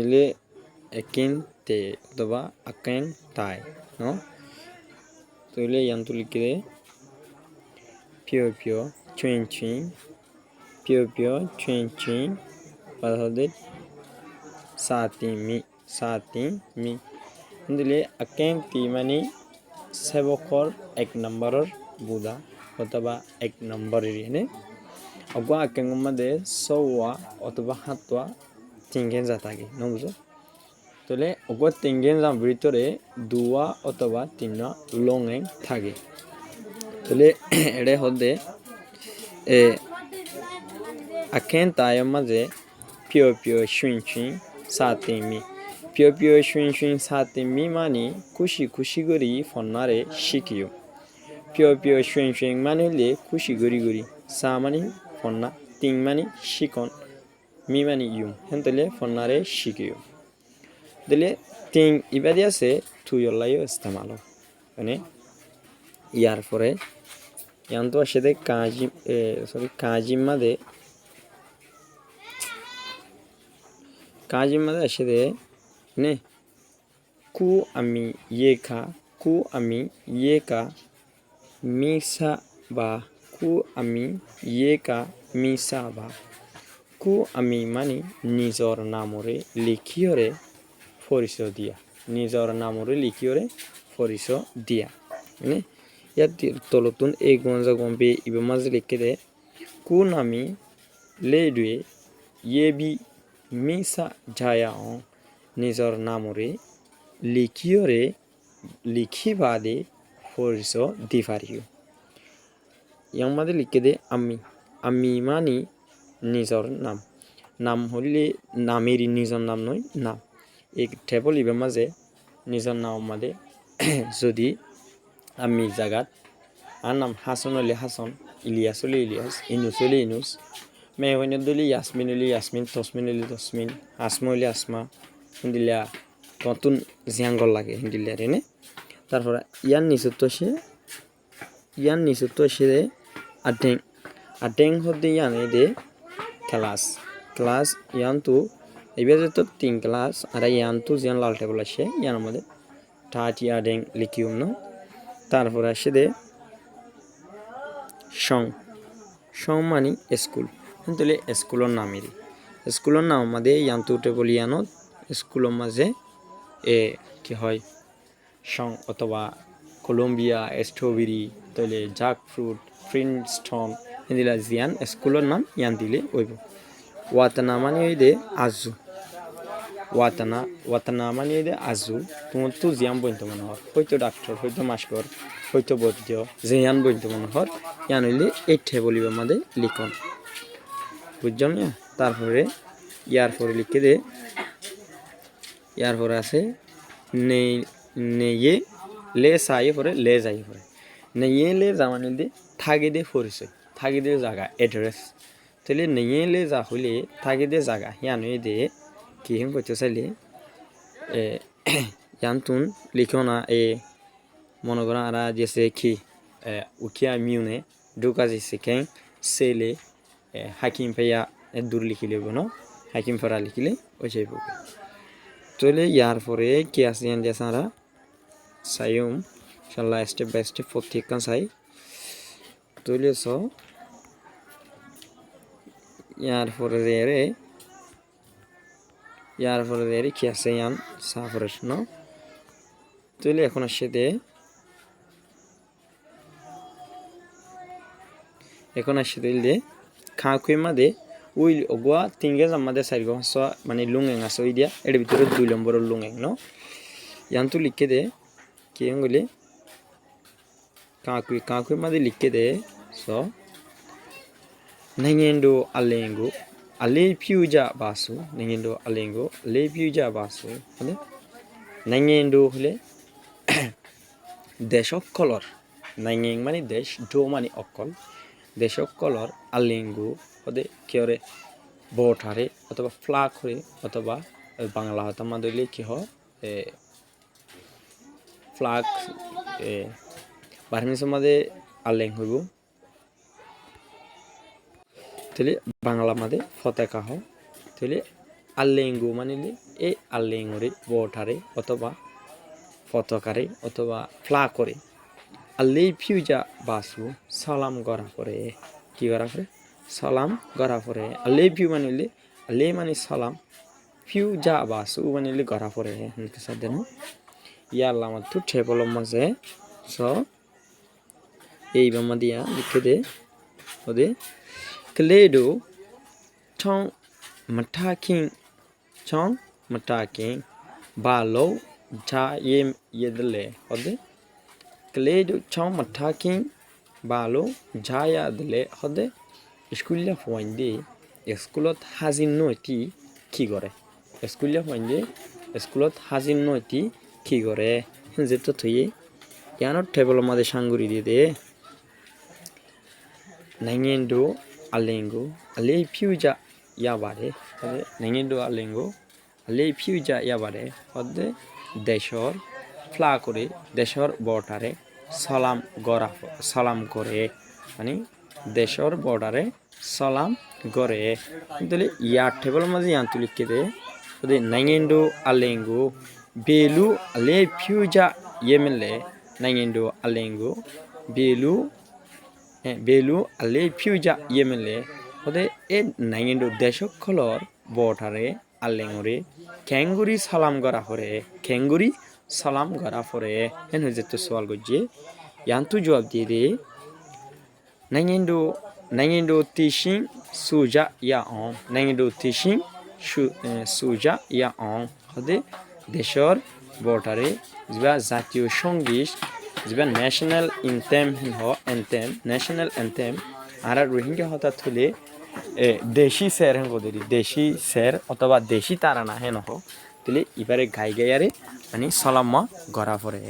Ile akin te অথবা akan tai no তাহলে yantu লিখে pio pio chin chin pio pio chin chin তাহলে সাতি me দিলে akan ti মানে সেবকর এক নম্বরের বুদা অথবা এক নম্বরের এনে অগা akan মধ্যে সওয়া অথবা হাতওয়া তিনগেন জাতাগে ন বুঝো তাহলে অগা তিনগেন জাম ভিতরে দুয়া অথবা তিনটা লংএং থাকে তাহলে এড়ে হদে akan tayo মাঝে পিও পিও শুইন শুইন সাতিমি পিও পিও শুইন শুইন সাতিমি মানে খুশি খুশি করি ফন্নারে শিখিও পিও পিও শুইন শুইন মানে হলে খুশি করি করি সা মানে ফন্না তিন মানে শিকন মি মানে ইউম হেন তাহলে ফন্নারে শিখিও দিলে তিন ইবাদি আছে তুইলাইও ইস্তেমাল মানে ইয়ার পরে ইয়ান্ত আসে কাজিম মাদে আসে নে ku ami yeka misa ba ku ami yeka misa ba ku ami mani নিজর নামরে লিখিয়রে পরিচয় দিয়া নিজর নামরে লিখিয়রে পরিচয় দিয়া মানে ইয়াত তলতুন এই গঞ্জা গম্পে ইবে মাঝে লিখে দে ku nami লেডুয়ে yebi misa jaya on নিজর নামরে লিখিবাদে পরিচয় দি পারিও ইয়ার মাঝে লিখে দে আমি মানি নিজর নাম হলে নামেরই নিজর নাম নয় নাম এই টেবল ইবে মাঝে নিজর নাম মাঝে যদি আমি জাগাত আর নাম হাসন হলে হাসন ইলিয়াস হলে ইলিয়াস ইনুস হলে ইনুস মেহমানের দলি ইয়াসমিন হলে ইয়াসমিন তসমিন হলে তসমিন আসমা হলে আসমা হিন্দিলা নতুন জিয়াঙ্গল লাগে হিন্দিলা রেনে তারপরে ইয়ান নিচুত্ব সে আটেং হতে ইয়ানে দে ক্লাস ইয়ান তো এবার তো 3 ক্লাস আর ইয়ান তো জিয়ান লাল টেবল আসে ইয়ার মধ্যে টাটি আডেং লিখিউম ন তারপরে আসে দে সং মানে স্কুল তাহলে স্কুলের নামেরই স্কুলের নাম আমাদের ইয়ান্তু টেবল ইয়ানত স্কুলের মাঝে কি হয় সং অথবা কলম্বিয়া স্ট্রবেরি তাহলে জ্যাক ফ্রুট প্রিন্সটন এদিলা জিয়ান স্কুলের নাম ইয়ান দিলে ওইব ওয়াতানা মানে ওই দে আজু ওয়াতানা মানে ওই দে আজু তোমার তো জিয়ান বইতে মনে হয় হয়তো ডাক্তার হয়তো মাস্কর হয়তো বৈদ্য যে ইয়ান বইতে মনে হয় ইয়ান হইলে এই টেবলিবে আমাদের লিখন বুঝলাম না তারপরে ইয়ার পরে লিখে দে ইয়ার পরে আছে নেয়ে লে সাই পরে লে যাই পরে নেয়ে লে জামানি দে থাকি দে পরিচয় থাকি দে জায়গা এড্রেস তাহলে নেয়ে লে যা হইলে থাকি দে জায়গা ইয়ান হয়ে দে কি হেম করতে চাইলে ইয়ান তুন লিখো না মনে করা আর যেসে কি উকিয়া মিউনে দুকাজি সেকেন সেলে হাকিম ভাইয়া দূর লিখিলে ন হাকিম ফরা লিখিলে ওই যাইব তাহলে ইয়ার পরে কি আছে ইয়ান দিয়ে সারা সাইম ইনশাআল্লাহ স্টেপ বাই স্টেপ প্রত্যেকখান চাই তাহলে ইয়ার পরে কি আছে ইয়ান সাফরেশ ন তাহলে এখন আসে দে দিলে খাঁকুই মাদে ওই অগুয়া তিনগে জামাদে চারি গছ মানে লুঙেং আছে ওই দিয়া এর ভিতরে 2 নম্বরের লুঙেং ন ইয়ান্তু লিখে দে কি গলে কাকুই মাদে লিখে দে nangendo alengo ale piuja basu nangendo alengo ale piuja basu হলে nangendo হলে দেশক কলর নাইং মানে দেশ ডো মানে অকল দেশক কলর আলেঙ্গু হদে কেরে বটারে অথবা ফ্লাগ হরে অথবা বাংলা হতা মাদলে কি হয় ফ্লাগ বাহিনী সমাজে আলেং হইব তাহলে বাংলা মাদে পতাকা হয় তাহলে আল্লেঙ্গু মানে এই আল্লেঙ্গুরে বটারে অথবা পতাকারে অথবা ফ্লাকরে আল্লেই ফিউজা বাসু সালাম করা পরে কি করা পরে সালাম করা পরে আল্লেই ফিউ মানে আল্লেই মানে সালাম ফিউজা বাসু মানে করা পরে হনকে সাদেন ইয়া আল্লাহ মাতু ঠেপলম মাঝে স এই বামা দিয়া লিখে দে ওদে ক্লেডো ঠং মাঠাকিং ঠং মাঠাকিং বালো যা ইয়েদলে ওদে ক্লেডো ঠং মাঠাকিং বালো যায়া দলে ওদে স্কুলিয়া ফোয়াইন্দে স্কুলত হাজির নয়টি কি করে স্কুলিয়া ফোয়াইন্দে স্কুলত হাজির নয়টি কি করে যেটা থইয়ে ইয়ানোর টেবল মাঝে সাঙ্গুরি দিয়ে দে নাইঙেন্ডো আলেঙ্গো আলে ফিউজা ইয়াবারে হদে নাইঙেন্ডো আলেঙ্গো আলে ফিউজা ইয়াবারে হদে দেশর ফ্লা করে দেশর বর্ডারে সালাম করে মানে দেশর বর্ডারে সালাম করে কিন্তু ইয়ার টেবল মাঝে ইয়ান তুলিকে দে হদে নাইঙেন্ডো আলেঙ্গো বেলু আলে ফিউজা ইয়েমেলে নাইঙেন্ডো আলেঙ্গো বেলু আলে ফিউজা ইয়েমেলে হদে এ নাইঙেন্ডো দেশক খলর বটারে আলেঙ্গরে খেঙ্গুরি সালাম করা পরে খেঙ্গুরি সালাম করা পরে হেন হয়ে যেত সওয়াল গজ্জে ইয়ান্তু জবাব দিয়ে দে নাইঙেন্ডো তিসিং সুজা ইয়া অং নাইঙেন্ডো তিসিং সুজা ইয়া অং হদে দেশর বটারে যা জাতীয় সঙ্গীত যা ন্যাশনাল ন্যাশনাল এন্থেম আর রোহিঙ্গা হঠাৎ হলে দেশি স্যার হেন কদি দেশি স্যার অথবা দেশি তারানা হেন তাহলে এবারে গাই গাইয়ারে মানে সালাম্মা গড়া পড়ে